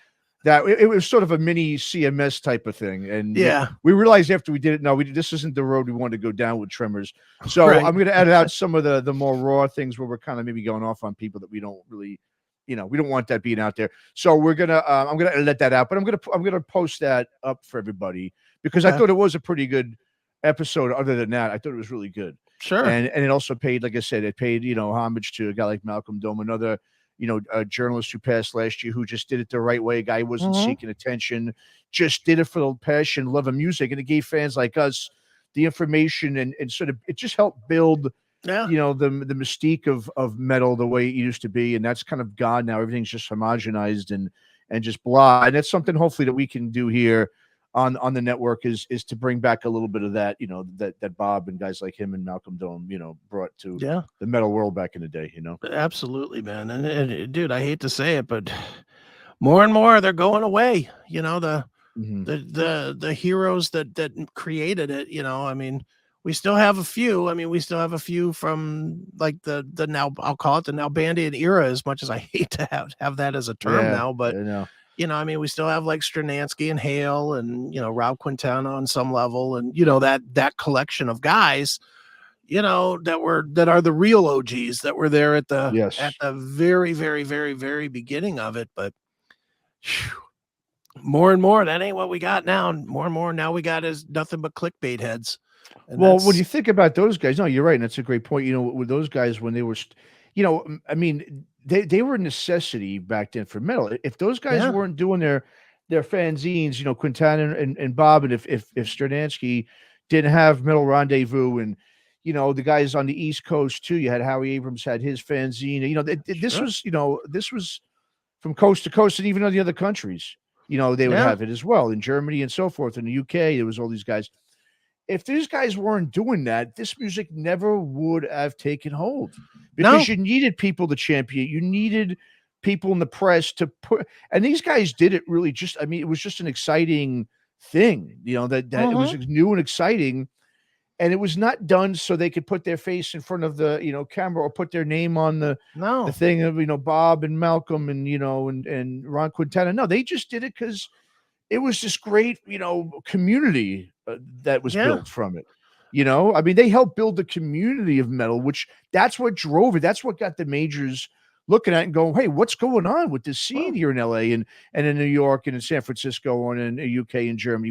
that it was sort of a mini CMS type of thing. And
Yeah.
we realized after we did it, no, this isn't the road we wanted to go down with Tremors. So
Right.
I'm gonna edit out some of the more raw things where we're kind of maybe going off on people that we don't really, we don't want that being out there. So we're gonna I'm gonna let that out, but I'm gonna post that up for everybody because I
Okay.
thought it was a pretty good episode. Other than that, I thought it was really good.
Sure.
And it also paid, like I said, it paid, homage to a guy like Malcolm Dome, another, a journalist who passed last year, who just did it the right way. A guy who wasn't
Hmm.
seeking attention, just did it for the passion, love of music. And it gave fans like us the information, and sort of, it just helped build,
Yeah.
the mystique of metal the way it used to be. And that's kind of gone now. Everything's just homogenized and just blah. And that's something hopefully that we can do here on the network, is to bring back a little bit of that, that Bob and guys like him and Malcolm Dome, brought to
Yeah.
the metal world back in the day.
Absolutely, man. And dude, I hate to say it, but more and more they're going away.
Mhm.
The heroes that created it. I mean, We still have a few. I mean, we still have a few from like the now I'll call it the Nalbandian era, as much as I hate to have that as a term
Yeah,
now, but
I know.
I mean, we still have like Stranansky and Hale and Rob Quintana on some level, and that collection of guys, that are the real OGs that were there at the
Yes.
very, very, very, very beginning of it. But whew, more and more, that ain't what we got now. More and more now we got is nothing but clickbait heads. And
Well, when you
that's
think about those guys, no, you're right, and that's a great point. With those guys when they were, I mean, they were a necessity back then for metal. If those guys
yeah,
weren't doing their fanzines, Quintana and Bob, and if Stradansky didn't have Metal Rendezvous, and the guys on the East Coast too, you had Howie Abrams had his fanzine. This
sure.
was this was from coast to coast, and even in the other countries, they would
Yeah.
have it as well in Germany and so forth. In the UK, there was all these guys. If these guys weren't doing that, this music never would have taken hold because
No.
you needed people to champion. You needed people in the press to put, and these guys did it really just, I mean, it was just an exciting thing, that it was
Hmm.
new and exciting. And it was not done so they could put their face in front of the, camera or put their name on the
No.
thing of, Bob and Malcolm and, and Ron Quintana. No, they just did it because it was this great, community that was
Yeah.
built from it. I mean, they helped build the community of metal, which that's what drove it. That's what got the majors looking at and going, "Hey, what's going on with this scene
Well,
here in LA and in New York and in San Francisco and in the UK and Germany?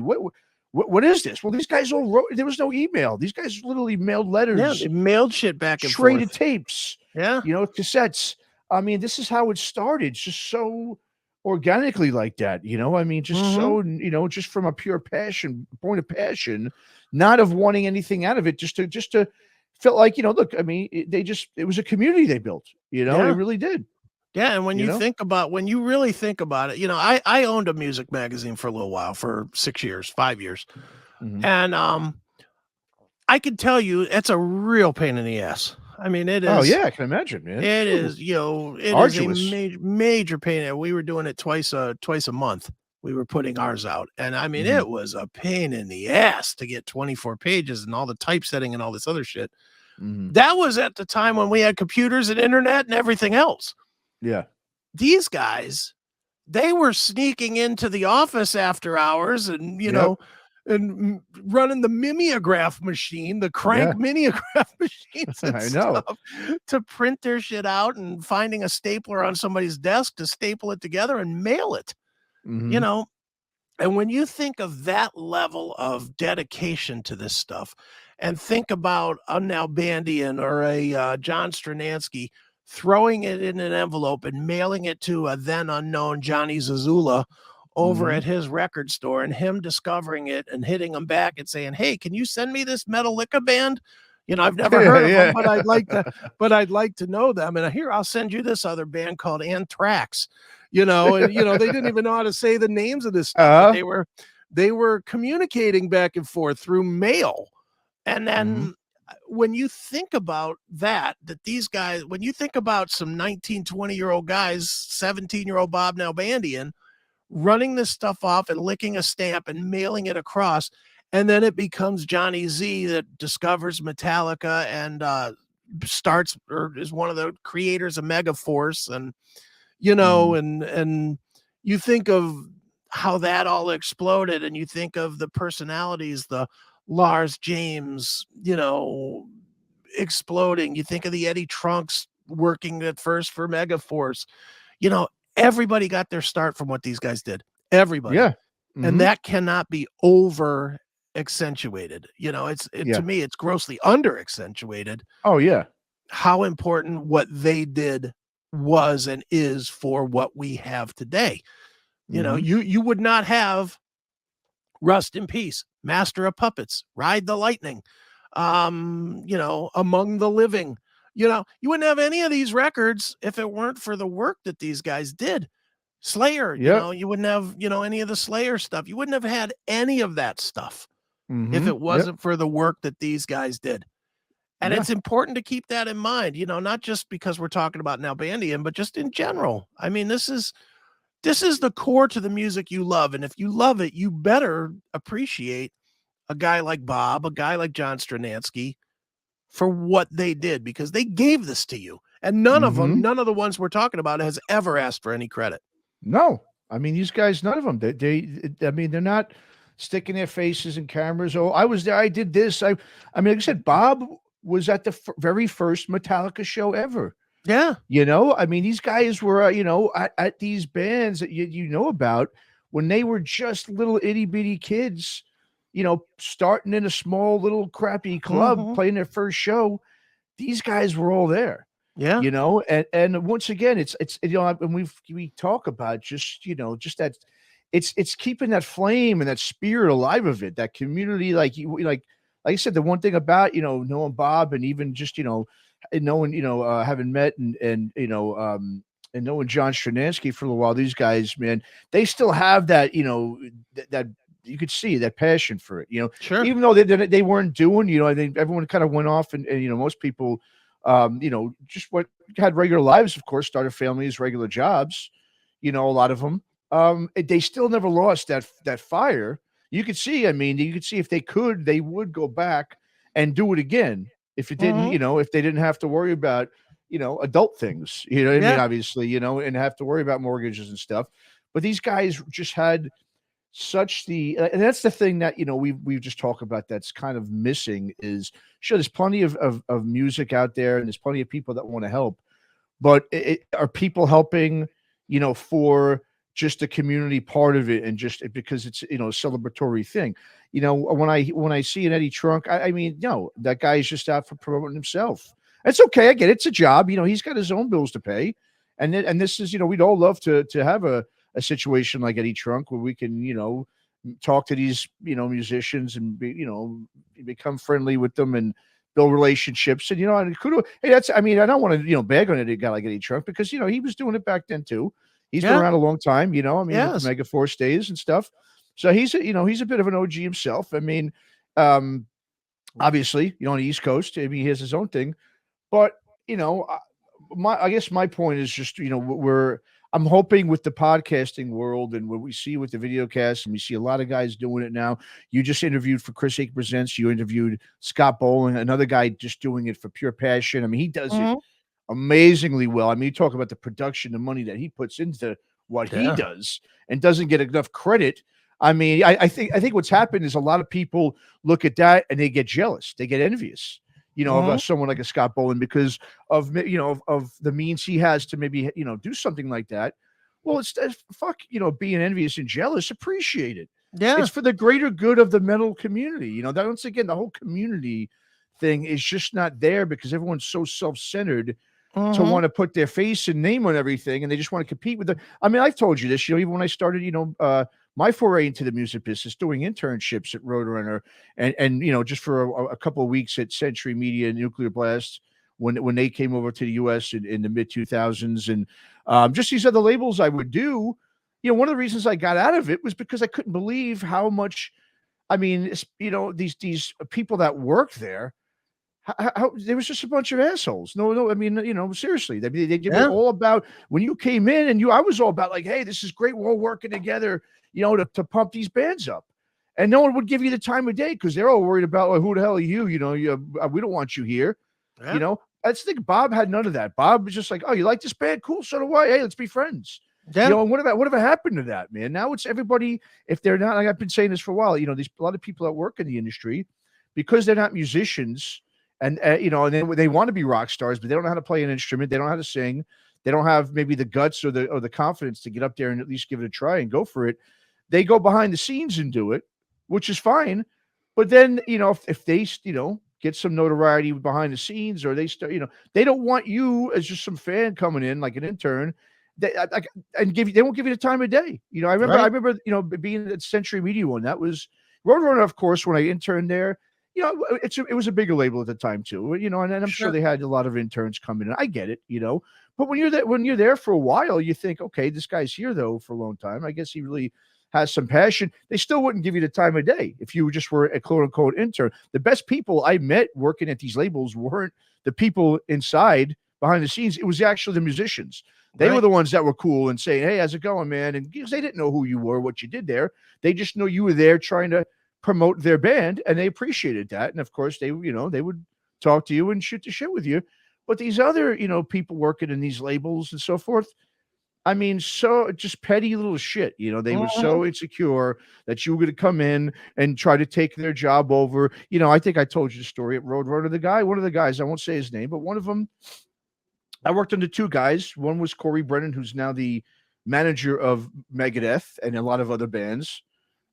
What is this?" Well, these guys all wrote. There was no email. These guys literally mailed
yeah, they
letters,
mailed shit back and
traded
forth.
tapes,
Yeah.
cassettes. I mean, this is how it started. Just so organically like that, I mean, just
Hmm.
so, just from a pure passion, point of passion, not of wanting anything out of it, just to feel like, look, I mean, it was a community they built, it
Yeah.
really did,
Yeah. And
you know?
when you really think about it, I owned a music magazine for a little while, for 6 years, 5 years.
Mhm.
And I can tell you it's a real pain in the ass. I mean,
Oh, yeah, I can imagine, man.
it
Phew.
is, it is a
Arduous.
major pain. And we were doing it twice a month. We were putting ours out. And I mean,
Mhm.
it was a pain in the ass to get 24 pages and all the typesetting and all this other shit.
Mhm.
That was at the time when we had computers and internet and everything else.
Yeah.
These guys, they were sneaking into the office after hours and,
Yep.
running the mimeograph machine, the crank
Yeah.
mimeograph machines and
I know.
stuff to print their shit out, and finding a stapler on somebody's desk to staple it together and mail it, you
Mhm.
know? And when you think of that level of dedication to this stuff, and think about a Nalbandian or a John Stranansky throwing it in an envelope and mailing it to a then unknown Johnny Zazula over
Mhm.
at his record store, and him discovering it and hitting him back and saying, "Hey, can you send me this Metallica band? I've never heard of them,
Yeah.
but I'd like to know them. And here, I'll send you this other band called Anthrax." And they didn't even know how to say the names of this stuff, but
Uh-huh.
they were communicating back and forth through mail. And
Mhm.
then when you think about that these guys, when you think about some 19, 20-year-old guys, 17-year-old Bob Nalbandian running this stuff off and licking a stamp and mailing it across, and then it becomes Johnny Z that discovers Metallica and starts, or is one of the creators of Megaforce, and
Mhm.
and you think of how that all exploded, and you think of the personalities, the Lars James, exploding. You think of the Eddie Trunks working at first for Megaforce. You know, everybody got their start from what these guys did. Everybody.
Yeah.
And
Mhm.
that cannot be over accentuated. To
Yeah.
me, it's grossly under accentuated
Oh, yeah.
how important what they did was and is for what we have today.
Mhm.
You would not have Rust in Peace, Master of Puppets, Ride the Lightning, Among the Living. You wouldn't have any of these records if it weren't for the work that these guys did. Slayer,
Yep.
you wouldn't have, any of the Slayer stuff. You wouldn't have had any of that stuff if
Mhm.
it
Yep.
wasn't for the work that these guys did. And
Yeah.
it's important to keep that in mind, not just because we're talking about Nalbandian, but just in general. I mean, this is the core to the music you love. And if you love it, you better appreciate a guy like Bob, a guy like John Stranansky for what they did, because they gave this to you. And none of them,
Mhm.
none of the ones we're talking about has ever asked for any credit.
No. I mean, these guys, none of them. I mean, they're not sticking their faces in cameras. Oh, I was there. I did this. I mean, like I said, Bob was at the very first Metallica show ever.
Yeah.
I mean, these guys were, at these bands that you know about when they were just little itty bitty kids, starting in a small little crappy club,
Mhm.
playing their first show. These guys were all there.
Yeah.
And once again, it's and we talk about just that it's keeping that flame and that spirit alive of it, that community, like I said, the one thing about knowing Bob, and even just and knowing having met and knowing John Stranansky for a while, these guys, man, they still have that that you could see that passion for it,
Sure.
even though they weren't doing, I think everyone kind of went off, and most people just had regular lives, of course, started families, regular jobs, a lot of them. They still never lost that fire. You could see, I mean, you could see if they could, they would go back and do it again. If it didn't,
Mhm.
if they didn't have to worry about, adult things, you know what I mean?
Yeah.
Obviously, and have to worry about mortgages and stuff. But these guys just had such and that's the thing that we've just talked about that's kind of missing is, sure, there's plenty of music out there, and there's plenty of people that want to help, but are people helping for just the community part of it, and just because it's a celebratory thing. When I see an Eddie Trunk, I mean, no, that guy's just out for promoting himself. It's okay, I get it, it's a job, he's got his own bills to pay, and this is, we'd all love to have a situation like Eddie Trunk where we can, talk to these, musicians and become friendly with them and build relationships. And, and kudos. Hey, I mean, I don't want to, bag on a guy like Eddie Trunk because, he was doing it back then too. He's been
Yeah.
around a long time, I mean, with the
Yes.
Megaforce days and stuff. So he's a bit of an OG himself. I mean, obviously, on the East Coast, I mean, he has his own thing, but, I guess my point is just, I'm hoping with the podcasting world and what we see with the video cast, and we see a lot of guys doing it now. You just interviewed for Chris Ake Presents. You interviewed Scott Bowling, another guy just doing it for pure passion. I mean, he does it
Mhm.
amazingly well. I mean, you talk about the production, the money that he puts into what he
Yeah.
does and doesn't get enough credit. I mean, I think what's happened is a lot of people look at that and they get jealous. They get envious, of
Mhm.
someone like a Scott Boland because of of the means he has to maybe do something like that. Well, it's fuck being envious and jealous. Appreciate it.
Yeah.
It's for the greater good of the metal community. That once again, the whole community thing is just not there because everyone's so self-centered to
Mhm.
want to put their face and name on everything, and they just want to compete with the. I mean, I've told you this, even when I started, my foray into the music business, doing internships at Roadrunner, and just for a couple of weeks at Century Media and Nuclear Blast when they came over to the U.S. in the mid 2000s, and just these other labels I would do. One of the reasons I got out of it was because I couldn't believe how much. I mean, these people that work there, how there was just a bunch of assholes. No, I mean, seriously, they were
Yeah.
all about when you came in, and I was all about like, hey, this is great. We're all working together, to pump these bands up. And no one would give you the time of day because they're all worried about, well, who the hell are you? We don't want you here.
Yeah.
I just think Bob had none of that. Bob was just like, oh, you like this band? Cool. So do I. Hey, let's be friends.
Yeah.
And whatever happened to that, man? Now it's everybody. If they're not, like I've been saying this for a while, these a lot of people that work in the industry, because they're not musicians, and and then they want to be rock stars, but they don't know how to play an instrument. They don't know how to sing. They don't have maybe the guts or the confidence to get up there and at least give it a try and go for it. They go behind the scenes and do it, which is fine. But then, if they, get some notoriety behind the scenes, or they start, they don't want you as just some fan coming in like an intern. They won't give you the time of day. I
Right.
remember, being at Century Media one. That was Roadrunner, of course, when I interned there. It was a bigger label at the time too, and I'm sure
Sure.
they had a lot of interns coming in. I get it, but when you're there for a while, you think, okay, this guy's here though for a long time. I guess he really has some passion. They still wouldn't give you the time of day if you just were a quote unquote intern. The best people I met working at these labels weren't the people inside behind the scenes. It was actually the musicians. They were
Right.
the ones that were cool and saying, hey, how's it going, man? And because they didn't know who you were, what you did there. They just know you were there trying to promote their band, and they appreciated that. And of course, they would talk to you and shoot the shit with you. But these other people working in these labels and so forth, I mean, so just petty little shit. They were
Mhm.
so insecure that you were going to come in and try to take their job over. I think I told you the story at Roadrunner. One of the guys, I won't say his name, but one of them, I worked under two guys. One was Corey Brennan, who's now the manager of Megadeth and a lot of other bands.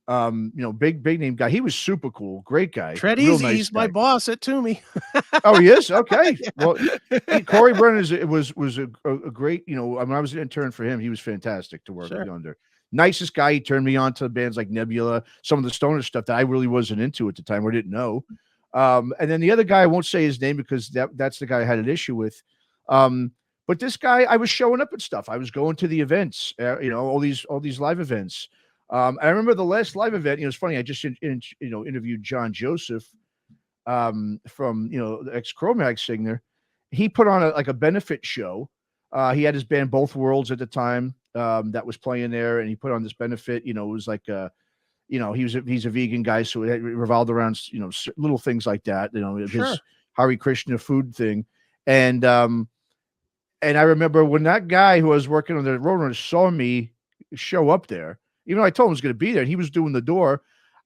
Big name guy. He was super cool, great guy,
Tread
real
easy.
nice
He's my
guy.
boss at Toomey.
Oh, he is? Okay.
Yeah.
Well, Corey Brennan was a great, I mean, I was an intern for him. He was fantastic to work
Sure.
under. Nicest guy. He turned me on to bands like Nebula, some of the stoner stuff that I really wasn't into at the time or didn't know. And then the other guy, I won't say his name because that's the guy I had an issue with. But this guy, I was showing up at stuff. I was going to the events, all these live events. I remember the last live event. It's funny. I just interviewed John Joseph, from the ex Cro-Mag singer. He put on a benefit show. He had his band Both Worlds at the time, that was playing there, and he put on this benefit. It was like he's a vegan guy, so it revolved around little things like that.
Sure.
His Hare Krishna food thing, and I remember when that guy who was working on the Roadrunner saw me show up there, even though I told him I was going to be there, and he was doing the door.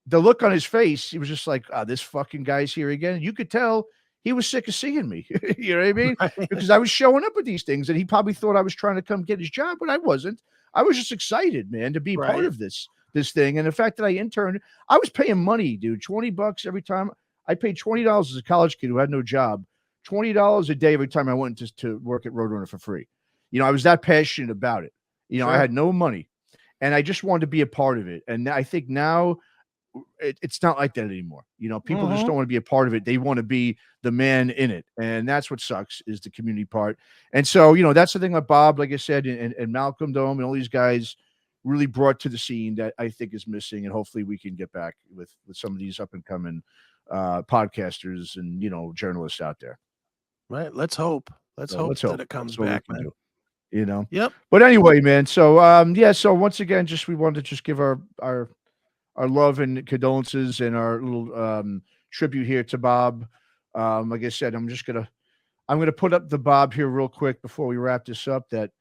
The look on his face, he was just like, this fucking guy's here again. You could tell he was sick of seeing me. You know what I mean?
Right.
Because I was showing up at these things, and he probably thought I was trying to come get his job, but I wasn't. I was just excited, man, to be part
Right.
of this thing. And the fact that I interned, I was paying money, dude, $20 every time. I paid $20 as a college kid who had no job, $20 a day every time I went to work at Roadrunner for free. I was that passionate about it. I
Sure.
had no money, and I just wanted to be a part of it. And I think now it's not like that anymore. People just don't want to be a part of it. They want to be the man in it. And that's what sucks, is the community part. And so, that's the thing that Bob, like I said, and Malcolm Dome and all these guys really brought to the scene that I think is missing. And hopefully we can get back with some of these up and coming podcasters and, journalists out there.
Right. Let's hope. Let's hope that it comes back, man. Yep.
But anyway, man. So, so once again, we wanted to just give our love and condolences and our little tribute here to Bob. Like I said, I'm gonna put up the Bob here real quick before we wrap this up. That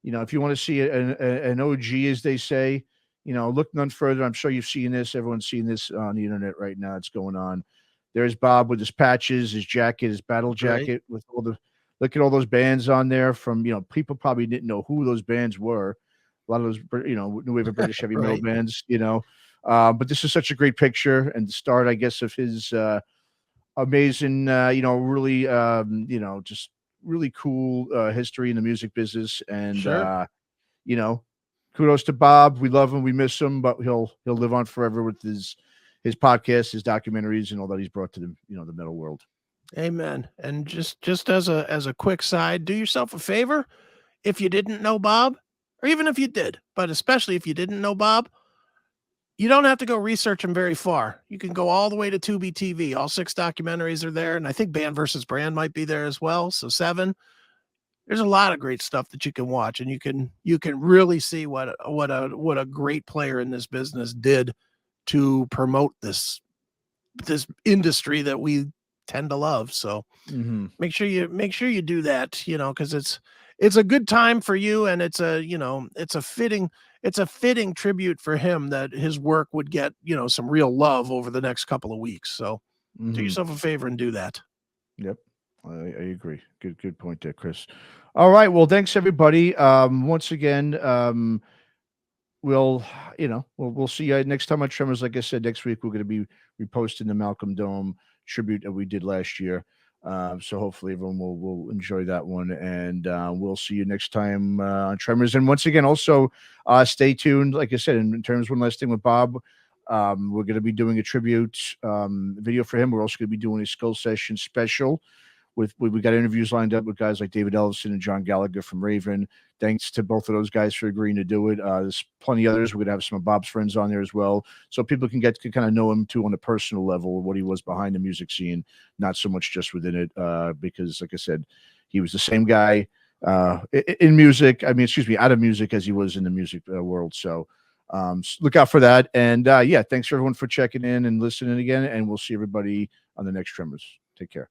if you want to see an OG, as they say, look none further. I'm sure you've seen this. Everyone's seen this on the internet right now. It's going on. There's Bob with his patches, his jacket, his battle jacket, with all the look at all those bands on there. From people probably didn't know who those bands were. A lot of those New Wave of British heavy metal bands. But this is such a great picture and the start, I guess, of his amazing, really, just really cool history in the music business. And
Sure.
Kudos to Bob. We love him, we miss him, but he'll live on forever with his podcasts, his documentaries, and all that he's brought to the the metal world.
Amen. And just as a quick side, do yourself a favor if you didn't know Bob, or even if you did, but especially if you didn't know Bob. You don't have to go research him very far. You can go all the way to Tubi TV. All 6 documentaries are there, and I think Band versus Brand might be there as well. So 7. There's a lot of great stuff that you can watch, and you can really see what a great player in this business did to promote this industry that we tend to love. So make sure you do that, because it's a good time for you, and it's a fitting tribute for him that his work would get, some real love over the next couple of weeks. So do yourself a favor and do that.
Yep. I agree. Good point there, Chris. All right. Well, thanks everybody. Once again, we'll see you next time on Tremors. Like I said, next week we're going to be reposting the Malcolm Dome tribute that we did last year. So hopefully everyone will enjoy that one, and we'll see you next time on Tremors. And once again, also stay tuned. Like I said, in terms of one last thing with Bob, we're going to be doing a tribute video for him. We're also going to be doing a Skull Session special. We got interviews lined up with guys like David Ellison and John Gallagher from Raven. Thanks to both of those guys for agreeing to do it. There's plenty others. We're going to have some of Bob's friends on there as well, so people can get to kind of know him too on a personal level, what he was behind the music scene, not so much just within it. Because, like I said, he was the same guy in music. I mean, out of music as he was in the music world. So Look out for that. And yeah, thanks for everyone for checking in and listening again. And we'll see everybody on the next Tremors. Take care.